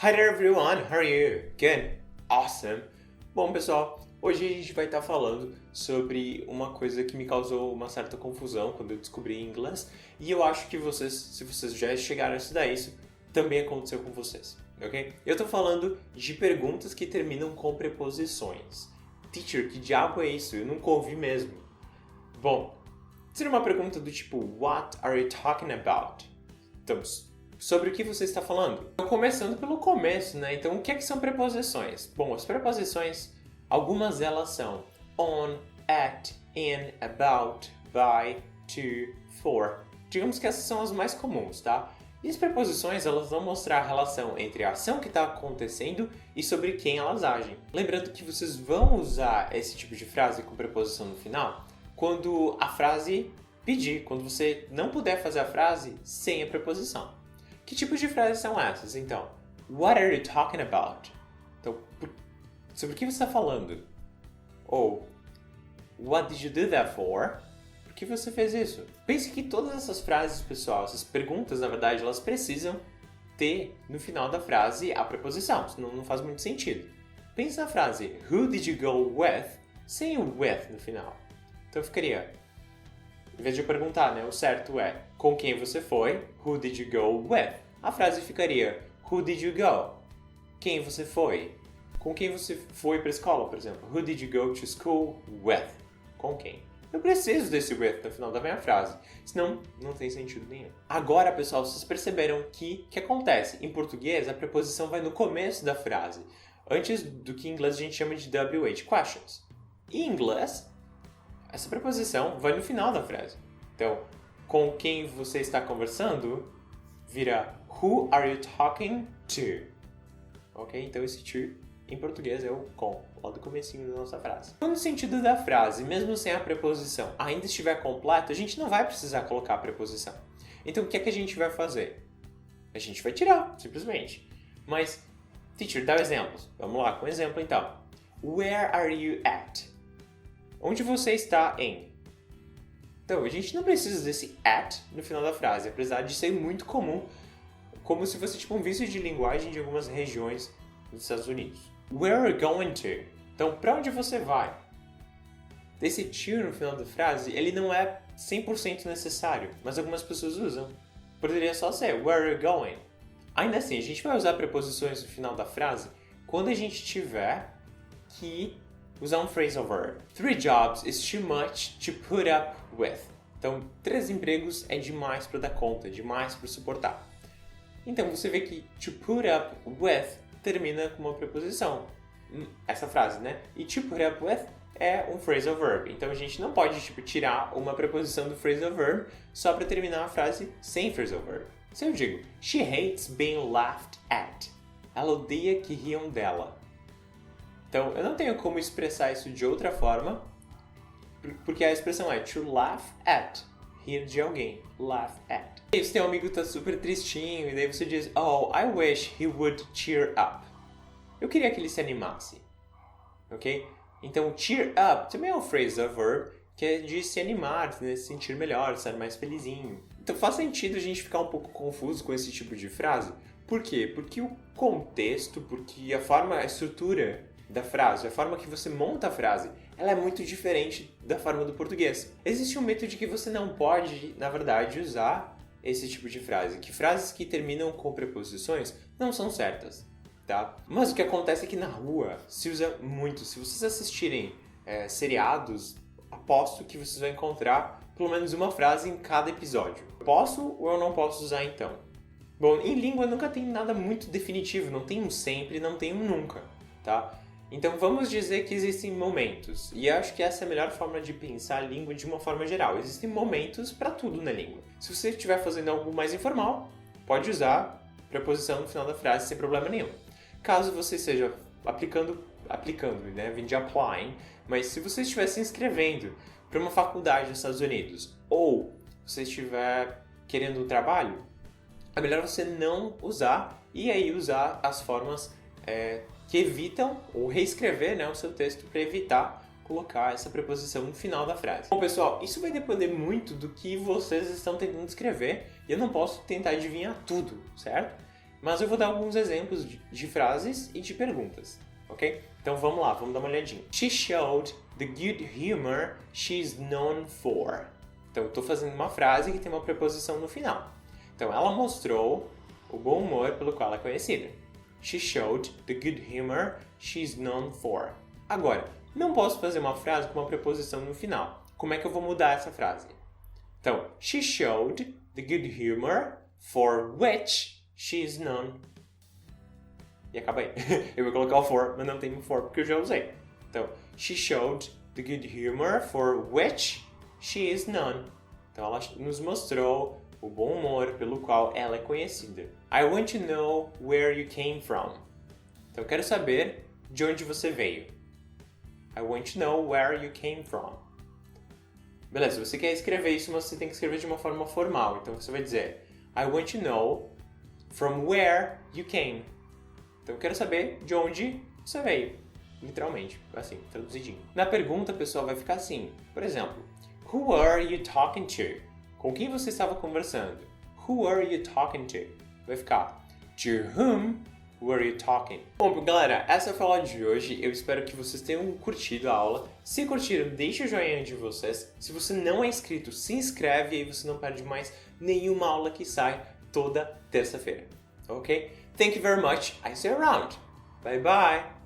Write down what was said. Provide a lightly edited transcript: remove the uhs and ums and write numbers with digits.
Hi there everyone, how are you? Good? Awesome! Bom pessoal, hoje a gente vai estar falando sobre uma coisa que me causou uma certa confusão quando eu descobri inglês e eu acho que vocês, se vocês já chegaram a estudar isso, também aconteceu com vocês, ok? Eu estou falando de perguntas que terminam com preposições. Teacher, que diabo é isso? Eu nunca ouvi mesmo. Bom, seria uma pergunta do tipo What are you talking about? Então, sobre o que você está falando? Então, começando pelo começo, né? Então, o que é que são preposições? Bom, as preposições, algumas delas são on, at, in, about, by, to, for. Digamos que essas são as mais comuns, tá? E as preposições, elas vão mostrar a relação entre a ação que está acontecendo e sobre quem elas agem. Lembrando que vocês vão usar esse tipo de frase com preposição no final quando a frase pedir, quando você não puder fazer a frase sem a preposição. Que tipos de frases são essas, então? What are you talking about? Então, sobre o que você está falando? Ou, what did you do that for? Por que você fez isso? Pense que todas essas frases, pessoal, essas perguntas, na verdade, elas precisam ter, no final da frase, a preposição, senão não faz muito sentido. Pense na frase, who did you go with? Sem o with no final. Então, ficaria... Em vez de eu perguntar, né, o certo é com quem você foi, who did you go with? A frase ficaria who did you go? Quem você foi? Com quem você foi para a escola, por exemplo? Who did you go to school with? Com quem? Eu preciso desse with no final da minha frase, senão não tem sentido nenhum. Agora, pessoal, vocês perceberam que o que acontece? Em português, a preposição vai no começo da frase, antes do que em inglês a gente chama de WH questions. Em inglês, essa preposição vai no final da frase. Então, com quem você está conversando, vira who are you talking to? Ok? Então, esse to, em português, é o com, lá do comecinho da nossa frase. Quando o sentido da frase, mesmo sem a preposição, ainda estiver completo, a gente não vai precisar colocar a preposição. Então, o que é que a gente vai fazer? A gente vai tirar, simplesmente. Mas, teacher, dá exemplos. Vamos lá, com exemplo, então. Where are you at? Onde você está em? Então, a gente não precisa desse at no final da frase, apesar de ser muito comum, como se fosse tipo um vício de linguagem de algumas regiões dos Estados Unidos. Where are you going to? Então, para onde você vai? Esse to no final da frase, ele não é 100% necessário, mas algumas pessoas usam. Poderia só ser where are you going? Ainda assim, a gente vai usar preposições no final da frase quando a gente tiver que usar um phrasal verb. 3 jobs is too much to put up with. Então, 3 empregos é demais para dar conta, demais para suportar. Então, você vê que to put up with termina com uma preposição. Essa frase, né? E to put up with é um phrasal verb. Então, a gente não pode tirar uma preposição do phrasal verb só para terminar a frase sem phrasal verb. Se eu digo, she hates being laughed at. Ela odeia que riam dela. Então, eu não tenho como expressar isso de outra forma, porque a expressão é to laugh at, rir de alguém, laugh at. E se teu amigo tá super tristinho, e daí você diz, oh, I wish he would cheer up. Eu queria que ele se animasse, ok? Então, cheer up também é um phrasal verb, que é de se animar, né? Se sentir melhor, estar mais felizinho. Então, faz sentido a gente ficar um pouco confuso com esse tipo de frase. Por quê? Porque o contexto, porque a forma, a estrutura da frase, a forma que você monta a frase, ela é muito diferente da forma do português. Existe um mito de que você não pode, na verdade, usar esse tipo de frase, que frases que terminam com preposições não são certas, tá? Mas o que acontece é que na rua se usa muito. Se vocês assistirem seriados, aposto que vocês vão encontrar pelo menos uma frase em cada episódio. Posso ou eu não posso usar então? Bom, em língua nunca tem nada muito definitivo, não tem um sempre, não tem um nunca, tá? Então vamos dizer que existem momentos, e acho que essa é a melhor forma de pensar a língua de uma forma geral. Existem momentos para tudo na língua. Se você estiver fazendo algo mais informal, pode usar preposição no final da frase sem problema nenhum. Caso você esteja aplicando, né, vem de applying, mas se você estiver se inscrevendo para uma faculdade nos Estados Unidos, ou você estiver querendo um trabalho, é melhor você não usar, e aí usar as formas que evitam, ou reescrever, né, o seu texto para evitar colocar essa preposição no final da frase. Bom, pessoal, isso vai depender muito do que vocês estão tentando escrever, e eu não posso tentar adivinhar tudo, certo? mas eu vou dar alguns exemplos de frases e de perguntas, ok? Então vamos lá, vamos dar uma olhadinha. She showed the good humor she's known for. Então eu estou fazendo uma frase que tem uma preposição no final. Então ela mostrou o bom humor pelo qual ela é conhecida. She showed the good humor she's known for. Agora, não posso fazer uma frase com uma preposição no final. Como é que eu vou mudar essa frase? Então, she showed the good humor for which she is known. E acaba aí. Eu vou colocar o for, mas não tem o for porque eu já usei. Então, she showed the good humor for which she is known. Então, ela nos mostrou o bom humor pelo qual ela é conhecida. I want to know where you came from. Então, eu quero saber de onde você veio. I want to know where you came from. Beleza, você quer escrever isso, mas você tem que escrever de uma forma formal. Então, você vai dizer I want to know from where you came. Então, eu quero saber de onde você veio. Literalmente, assim, traduzidinho. Na pergunta, pessoal, vai ficar assim. Por exemplo, who are you talking to? Com quem você estava conversando? Who are you talking to? Vai ficar to whom were you talking? Bom, galera, essa foi a aula de hoje. Eu espero que vocês tenham curtido a aula. Se curtiram, deixe o joinha de vocês. Se você não é inscrito, se inscreve e aí você não perde mais nenhuma aula que sai toda terça-feira. Ok? Thank you very much. I see you around. Bye bye.